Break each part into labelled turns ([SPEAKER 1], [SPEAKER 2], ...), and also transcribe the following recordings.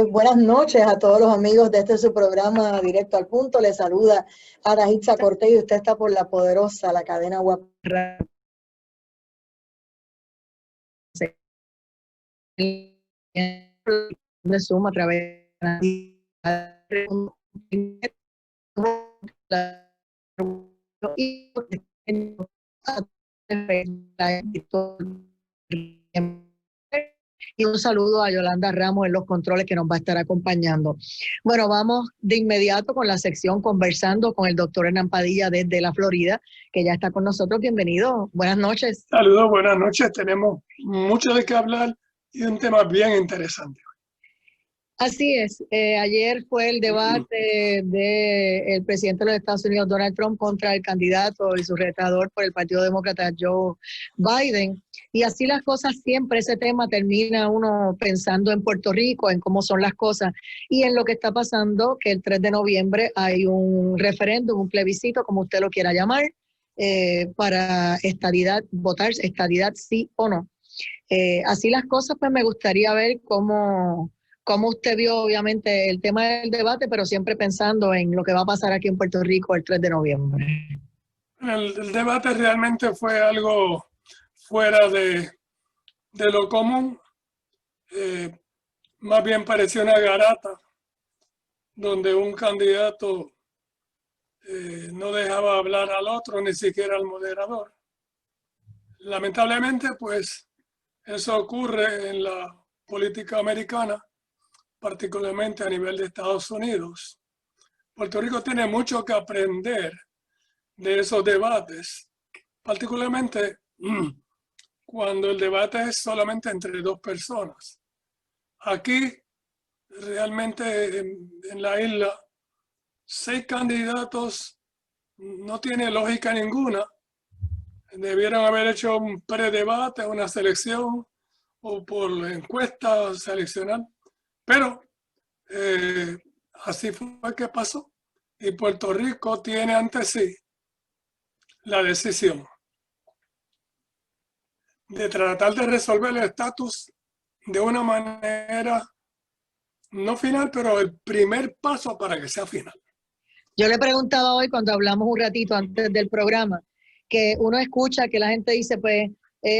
[SPEAKER 1] Buenas noches a todos los amigos de su programa Directo al Punto. Les saluda Arajitza Cortés y usted está por la poderosa, la cadena Guapa. De Zoom a través de y un saludo a Yolanda Ramos en los controles que nos va a estar acompañando. Bueno, vamos de inmediato con la sección conversando con el doctor Hernán Padilla desde la Florida, que ya está con nosotros. Bienvenido. Buenas noches.
[SPEAKER 2] Saludos, buenas noches. Tenemos mucho de qué hablar y un tema bien interesante.
[SPEAKER 1] Así es. Ayer fue el debate del presidente de los Estados Unidos, Donald Trump, contra el candidato y su retador por el Partido Demócrata, Joe Biden. Y así las cosas siempre, ese tema termina uno pensando en Puerto Rico, en cómo son las cosas y en lo que está pasando, que el 3 de noviembre hay un referéndum, un plebiscito, como usted lo quiera llamar, para estadidad, votar estadidad sí o no. Así las cosas, pues me gustaría ver cómo usted vio obviamente el tema del debate, pero siempre pensando en lo que va a pasar aquí en Puerto Rico el 3 de noviembre.
[SPEAKER 2] El debate realmente fue algo fuera de lo común. Más bien pareció una garata donde un candidato no dejaba hablar al otro, ni siquiera al moderador. Lamentablemente, pues, eso ocurre en la política americana, particularmente a nivel de Estados Unidos. Puerto Rico tiene mucho que aprender de esos debates, particularmente cuando el debate es solamente entre dos personas. Aquí, realmente en la isla, 6 candidatos no tiene lógica ninguna. Debieron haber hecho un predebate, una selección o por encuesta seleccionar, pero así fue que pasó. Y Puerto Rico tiene ante sí la decisión de tratar de resolver el estatus de una manera no final, pero el primer paso para que sea final.
[SPEAKER 1] Yo le preguntaba hoy cuando hablamos un ratito antes del programa, que uno escucha que la gente dice, pues,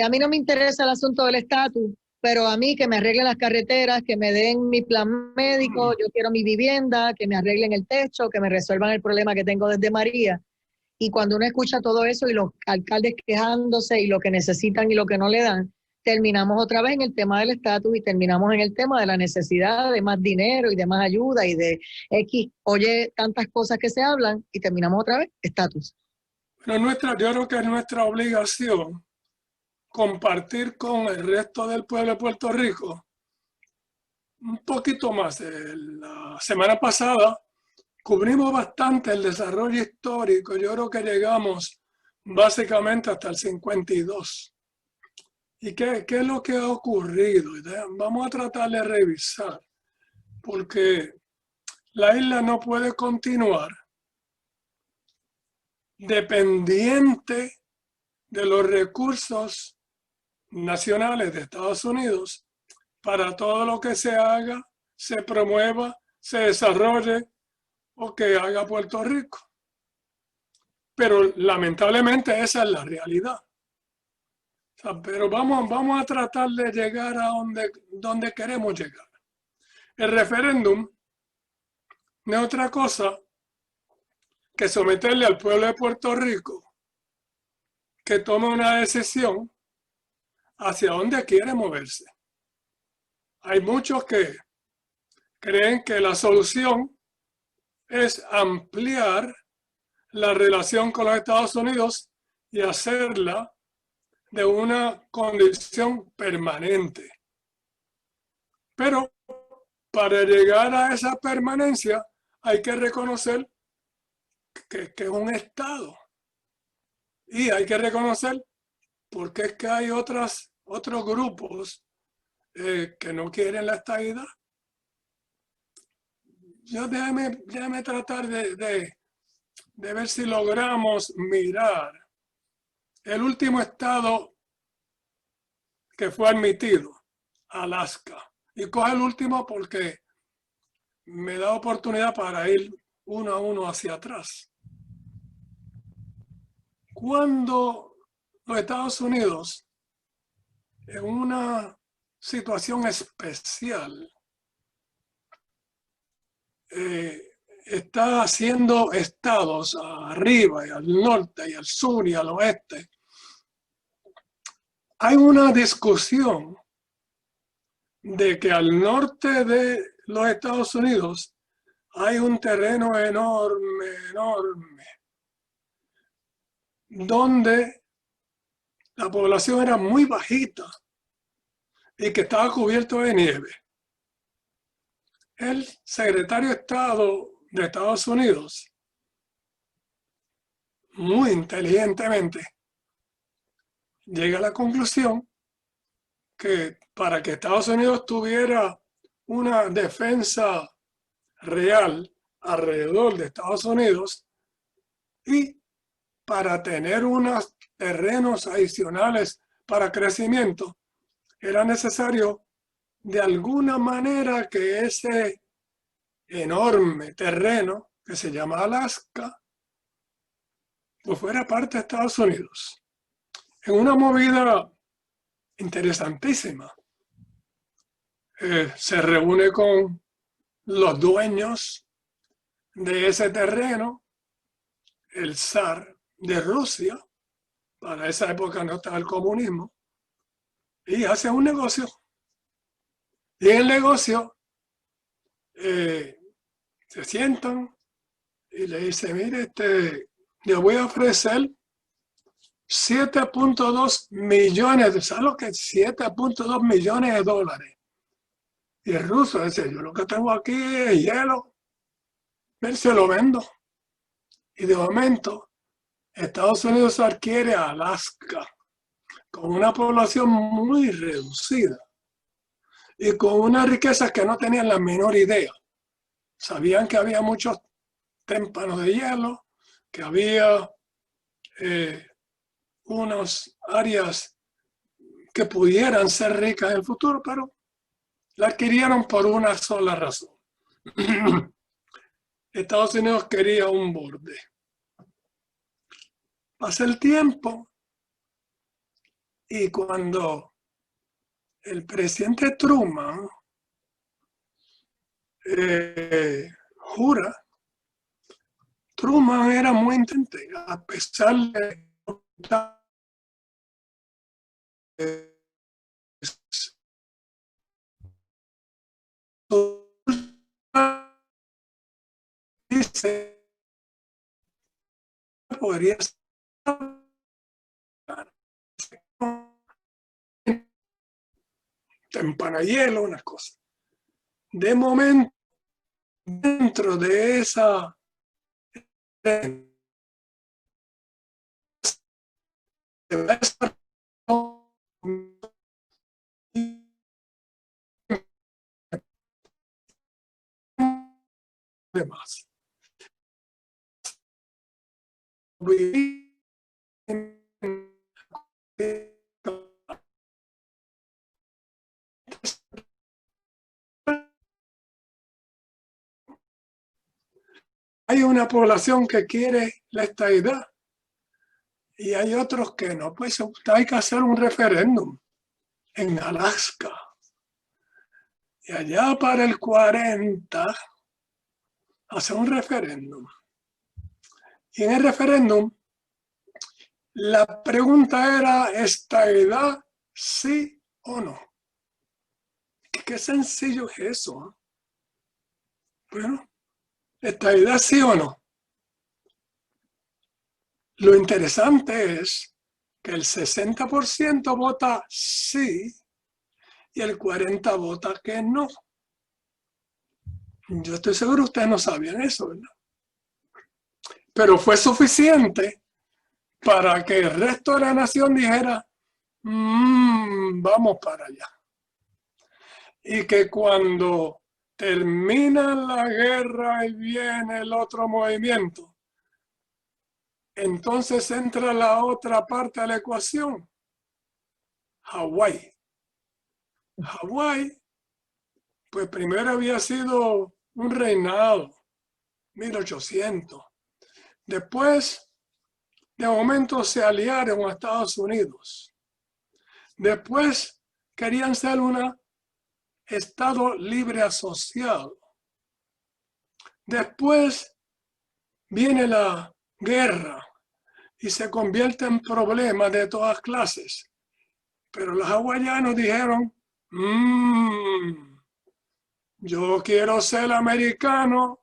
[SPEAKER 1] a mí no me interesa el asunto del estatus, pero a mí que me arreglen las carreteras, que me den mi plan médico, yo quiero mi vivienda, que me arreglen el techo, que me resuelvan el problema que tengo desde María. Y cuando uno escucha todo eso y los alcaldes quejándose y lo que necesitan y lo que no le dan, terminamos otra vez en el tema del estatus y terminamos en el tema de la necesidad de más dinero y de más ayuda y de X, oye, tantas cosas que se hablan y terminamos otra vez estatus.
[SPEAKER 2] Pero yo creo que es nuestra obligación compartir con el resto del pueblo de Puerto Rico un poquito más. La semana pasada cubrimos bastante el desarrollo histórico. Yo creo que llegamos básicamente hasta el 52. ¿Y qué es lo que ha ocurrido? Vamos a tratar de revisar, porque la isla no puede continuar dependiente de los recursos nacionales de Estados Unidos para todo lo que se haga, se promueva, se desarrolle o que haga Puerto Rico. Pero lamentablemente esa es la realidad. O sea, pero vamos a tratar de llegar a donde queremos llegar. El referéndum no es otra cosa que someterle al pueblo de Puerto Rico que tome una decisión hacia dónde quiere moverse. Hay muchos que creen que la solución es ampliar la relación con los Estados Unidos y hacerla de una condición permanente. Pero para llegar a esa permanencia hay que reconocer que es un Estado. Y hay que reconocer porque es que hay otros grupos que no quieren la estadidad. Déjame tratar de ver si logramos mirar el último estado que fue admitido, Alaska. Y coge el último porque me da oportunidad para ir uno a uno hacia atrás. Cuando los Estados Unidos, en una situación especial, está haciendo estados arriba y al norte y al sur y al oeste, hay una discusión de que al norte de los Estados Unidos hay un terreno enorme, donde la población era muy bajita y que estaba cubierto de nieve. El secretario de Estado de Estados Unidos, muy inteligentemente, llega a la conclusión que para que Estados Unidos tuviera una defensa real alrededor de Estados Unidos y para tener unos terrenos adicionales para crecimiento, era necesario de alguna manera que ese enorme terreno que se llama Alaska pues fuera parte de Estados Unidos. En una movida interesantísima, se reúne con los dueños de ese terreno, el zar de Rusia, para esa época no estaba el comunismo, y hace un negocio. Y en el negocio se sientan y le dicen, mire, le voy a ofrecer 7.2 millones, ¿sabes lo que es 7.2 millones de dólares? Y el ruso dice, yo lo que tengo aquí es hielo, él se lo vendo. Y de momento, Estados Unidos adquiere Alaska con una población muy reducida y con una riqueza que no tenían la menor idea. Sabían que había muchos témpanos de hielo, que había unas áreas que pudieran ser ricas en el futuro, pero la adquirieron por una sola razón. Estados Unidos quería un borde. Pasa el tiempo y cuando el presidente Truman jura, Truman era muy inteligente, a pesar de dice podría ser tempanayelo, una cosa. De momento, dentro de esa demás. Hay una población que quiere la estadidad y hay otros que no. Pues hay que hacer un referéndum en Alaska. Y allá para el 40 hace un referéndum. Y en el referéndum la pregunta era estadidad sí o no. Qué sencillo es eso. Bueno, estadidad sí o no. Lo interesante es que el 60% vota sí y el 40% vota que no. Yo estoy seguro ustedes no sabían eso, ¿verdad? Pero fue suficiente para que el resto de la nación dijera, vamos para allá. Y que cuando termina la guerra y viene el otro movimiento, entonces entra la otra parte de la ecuación, Hawái. Hawái, pues primero había sido un reinado, 1800. Después, de momento se aliaron a Estados Unidos. Después querían ser un Estado libre asociado. Después viene la guerra y se convierte en problemas de todas clases. Pero los hawaianos dijeron, yo quiero ser americano,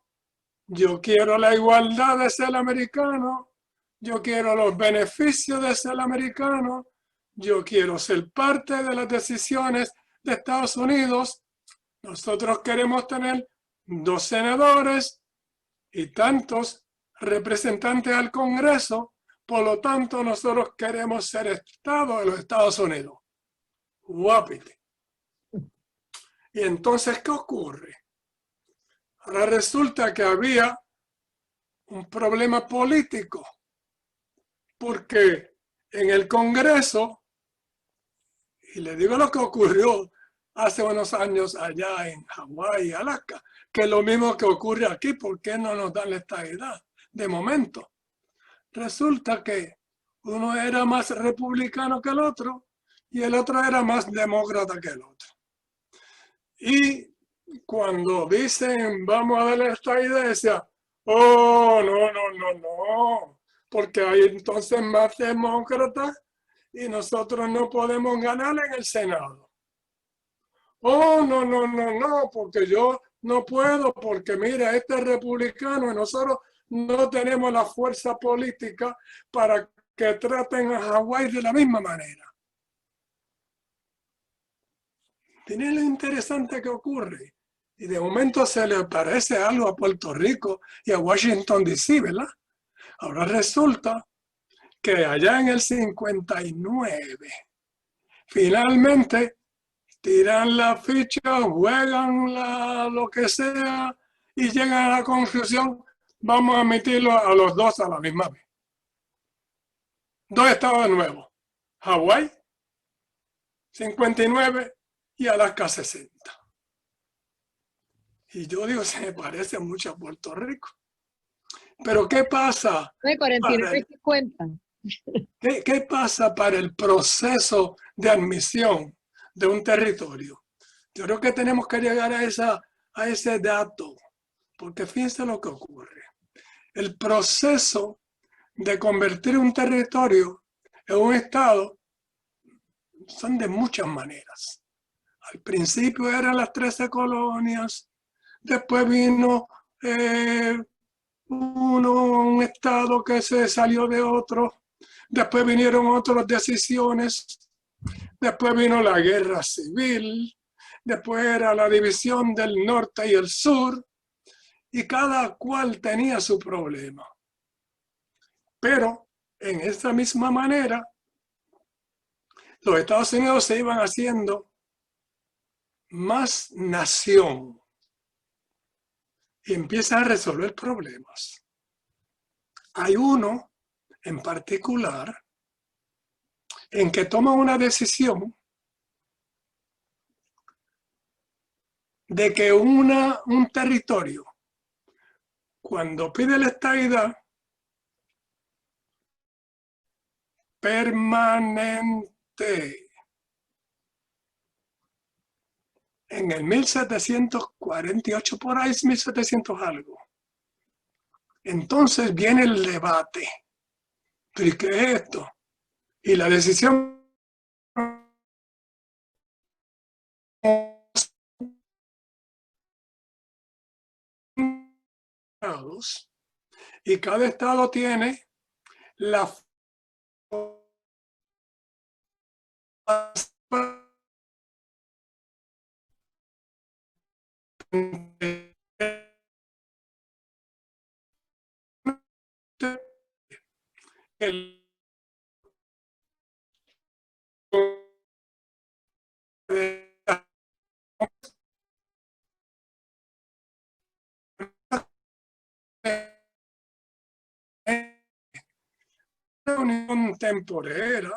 [SPEAKER 2] yo quiero la igualdad de ser americano, yo quiero los beneficios de ser americano, yo quiero ser parte de las decisiones de Estados Unidos. Nosotros queremos tener 2 senadores y tantos representantes al Congreso, por lo tanto nosotros queremos ser Estado de los Estados Unidos. Guapite. Y entonces, ¿qué ocurre? Ahora resulta que había un problema político, porque en el Congreso, y le digo lo que ocurrió hace unos años allá en Hawái y Alaska, que es lo mismo que ocurre aquí, ¿por qué no nos dan la estabilidad? De momento, resulta que uno era más republicano que el otro y el otro era más demócrata que el otro. Y cuando dicen vamos a darle esta idea, decía, oh, no, porque hay entonces más demócratas y nosotros no podemos ganar en el Senado. Oh, no, porque yo no puedo, porque mira, este es republicano y nosotros no tenemos la fuerza política para que traten a Hawái de la misma manera. Tiene lo interesante que ocurre. Y de momento se le parece algo a Puerto Rico y a Washington D.C., ¿verdad? Ahora resulta que allá en el 59, finalmente tiran la ficha, juegan lo que sea y llegan a la conclusión, vamos a emitirlo a los 2 a la misma vez. 2 estados nuevos, Hawái, 59 y Alaska, 60. Y yo digo, se me parece mucho a Puerto Rico. Pero ¿qué pasa?
[SPEAKER 1] 49 y 50.
[SPEAKER 2] ¿Qué pasa para el proceso de admisión de un territorio? Yo creo que tenemos que llegar a ese dato, porque fíjense lo que ocurre. El proceso de convertir un territorio en un estado son de muchas maneras. Al principio eran las 13 colonias, después vino un estado que se salió de otro, después vinieron otras decisiones, después vino la guerra civil, después era la división del norte y el sur, y cada cual tenía su problema. Pero en esta misma manera, los Estados Unidos se iban haciendo más nación y empiezan a resolver problemas. Hay uno en particular en que toma una decisión de que un territorio, cuando pide la estadidad, permanente, en el 1748, por ahí es 1700 algo. Entonces viene el debate. ¿Pero qué es esto? Y la decisión y cada estado tiene la el unión temporera,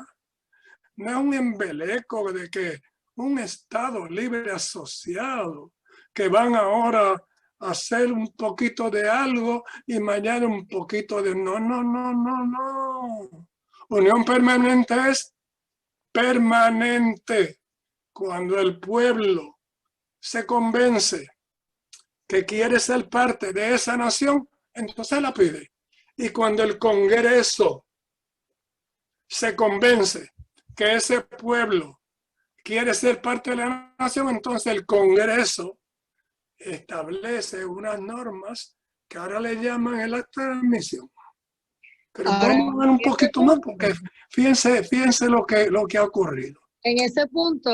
[SPEAKER 2] no es un embeleco de que un Estado libre asociado que van ahora hacer un poquito de algo y mañana un poquito de no. Unión permanente es permanente. Cuando el pueblo se convence que quiere ser parte de esa nación, entonces la pide. Y cuando el Congreso se convence que ese pueblo quiere ser parte de la nación, entonces el Congreso establece unas normas que ahora le llaman el acta de admisión. Pero
[SPEAKER 1] Ahora,
[SPEAKER 2] vamos a ver un poquito más, porque fíjense lo que ha ocurrido.
[SPEAKER 1] en ese punto,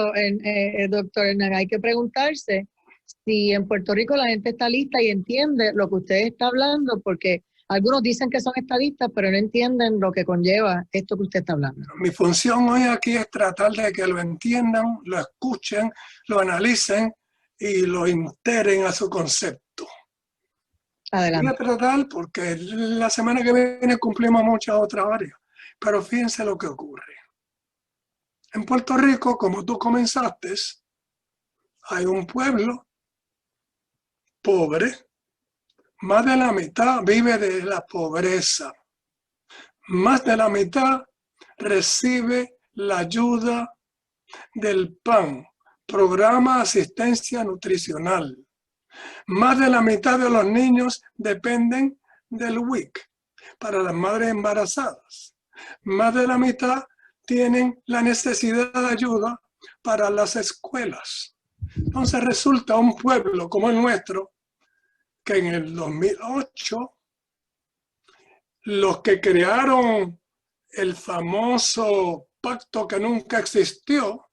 [SPEAKER 1] doctor Hernán, hay que preguntarse si en Puerto Rico la gente está lista y entiende lo que usted está hablando, porque algunos dicen que son estadistas, pero no entienden lo que conlleva esto que usted está hablando.
[SPEAKER 2] Mi función hoy aquí es tratar de que lo entiendan, lo escuchen, lo analicen y lo integren a su concepto.
[SPEAKER 1] Adelante.
[SPEAKER 2] Voy a tratar porque la semana que viene cumplimos muchas otras áreas, pero fíjense lo que ocurre. En Puerto Rico, como tú comenzaste, hay un pueblo pobre, más de la mitad vive de la pobreza, más de la mitad recibe la ayuda del PAN, Programa de Asistencia Nutricional. Más de la mitad de los niños dependen del WIC para las madres embarazadas. Más de la mitad tienen la necesidad de ayuda para las escuelas. Entonces resulta un pueblo como el nuestro que en el 2008 los que crearon el famoso pacto que nunca existió,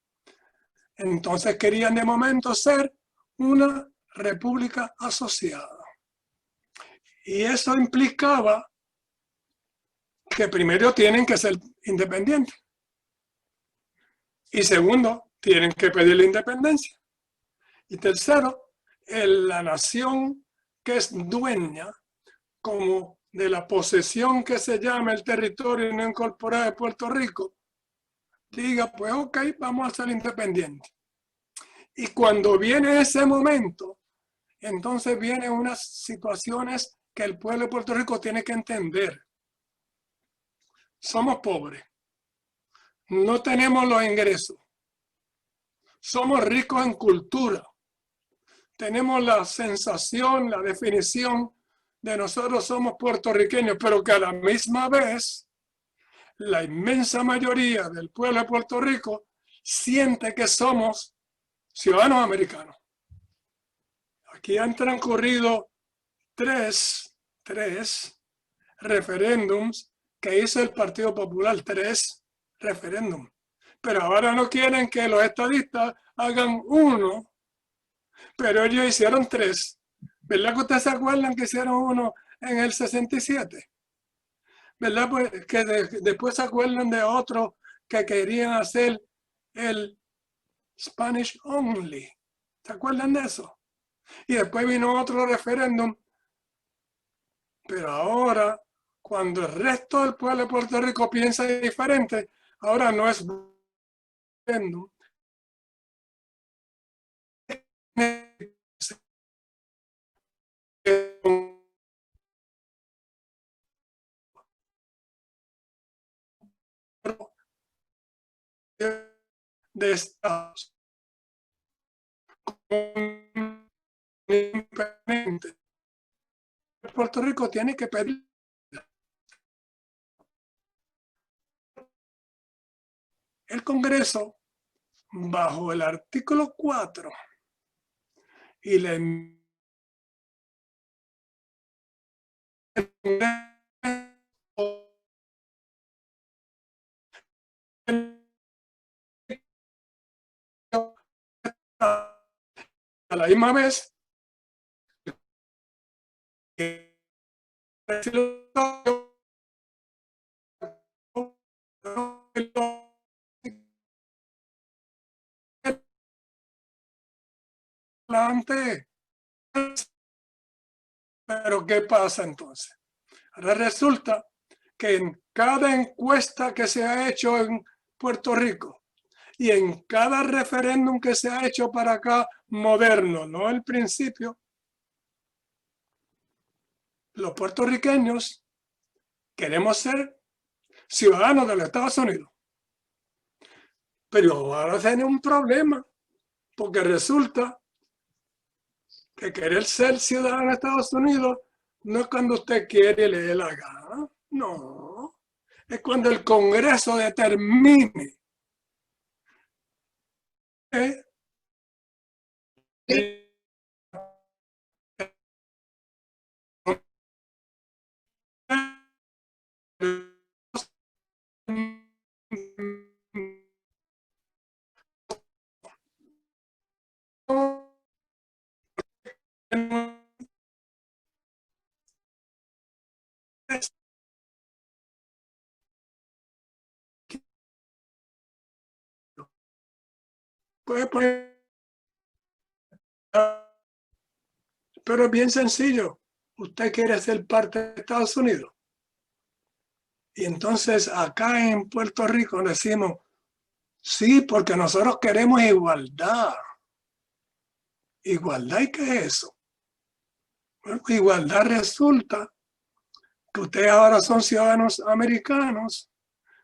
[SPEAKER 2] entonces querían de momento ser una república asociada. Y eso implicaba que primero tienen que ser independientes. Y segundo, tienen que pedir la independencia. Y tercero, la nación que es dueña como de la posesión que se llama el territorio no incorporado de Puerto Rico, diga, pues ok, vamos a ser independientes. Y cuando viene ese momento, entonces vienen unas situaciones que el pueblo de Puerto Rico tiene que entender. Somos pobres, no tenemos los ingresos, somos ricos en cultura, tenemos la sensación, la definición de nosotros somos puertorriqueños, pero que a la misma vez la inmensa mayoría del pueblo de Puerto Rico siente que somos ciudadanos americanos. Aquí han transcurrido tres referéndums que hizo el Partido Popular, 3 referéndums. Pero ahora no quieren que los estadistas hagan uno, pero ellos hicieron 3. ¿Verdad que ustedes se acuerdan que hicieron uno en el 67? ¿Verdad? Pues que después se acuerdan de otro que querían hacer el Spanish Only. ¿Se acuerdan de eso? Y después vino otro referéndum. Pero ahora, cuando el resto del pueblo de Puerto Rico piensa diferente, ahora no es referéndum. De estados independientes. Puerto Rico tiene que pedir el Congreso bajo el artículo 4 y la a la misma vez pero ¿qué pasa entonces? Ahora resulta que en cada encuesta que se ha hecho en Puerto Rico y en cada referéndum que se ha hecho para acá moderno, no el principio, los puertorriqueños queremos ser ciudadanos de los Estados Unidos. Pero ahora tiene un problema, porque resulta que querer ser ciudadano de Estados Unidos no es cuando usted quiere y le dé la gana, no. Es cuando el Congreso determine pero es bien sencillo. Usted quiere ser parte de Estados Unidos. Y entonces acá en Puerto Rico decimos, sí, porque nosotros queremos igualdad. ¿Igualdad y qué es eso? Bueno, igualdad resulta que ustedes ahora son ciudadanos americanos,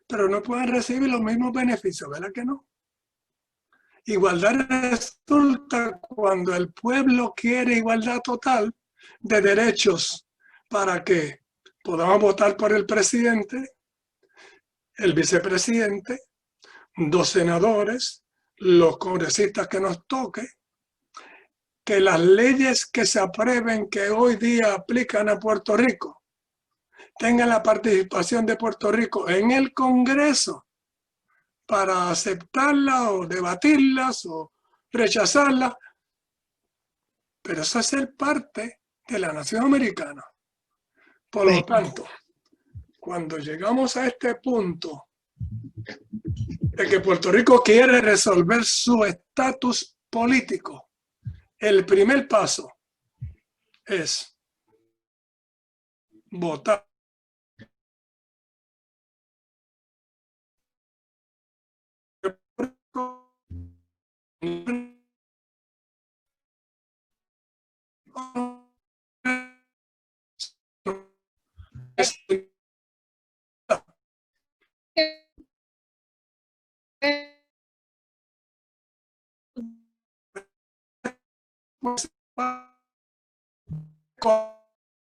[SPEAKER 2] pero no pueden recibir los mismos beneficios, ¿verdad que no? Igualdad resulta cuando el pueblo quiere igualdad total de derechos para que podamos votar por el presidente, el vicepresidente, 2 senadores, los congresistas que nos toque, que las leyes que se aprueben que hoy día aplican a Puerto Rico tengan la participación de Puerto Rico en el Congreso para aceptarlas o debatirlas o rechazarlas. Pero eso es ser parte de la nación americana. Por lo tanto, cuando llegamos a este punto de que Puerto Rico quiere resolver su estatus político, el primer paso es votar.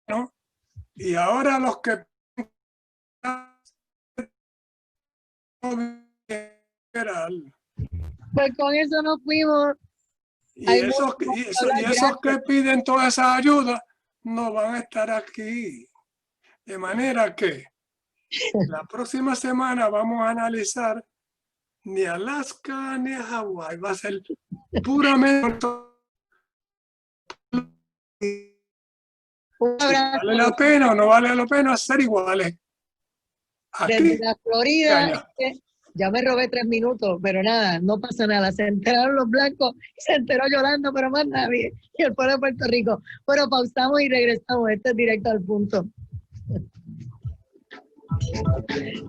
[SPEAKER 2] ¿No? Y ahora los que
[SPEAKER 1] Pues con eso nos fuimos.
[SPEAKER 2] y esos que piden toda esa ayuda no van a estar aquí. De manera que la próxima semana vamos a analizar ni Alaska ni Hawái. Va a ser puramente ¿vale la pena o no vale la pena ser iguales? Aquí,
[SPEAKER 1] desde la Florida, ya me robé 3 minutos, pero nada, no pasa nada. Se enteraron los blancos, se enteró Yolanda, pero más nadie. Y el pueblo de Puerto Rico. Pero pausamos y regresamos. Este es directo al punto.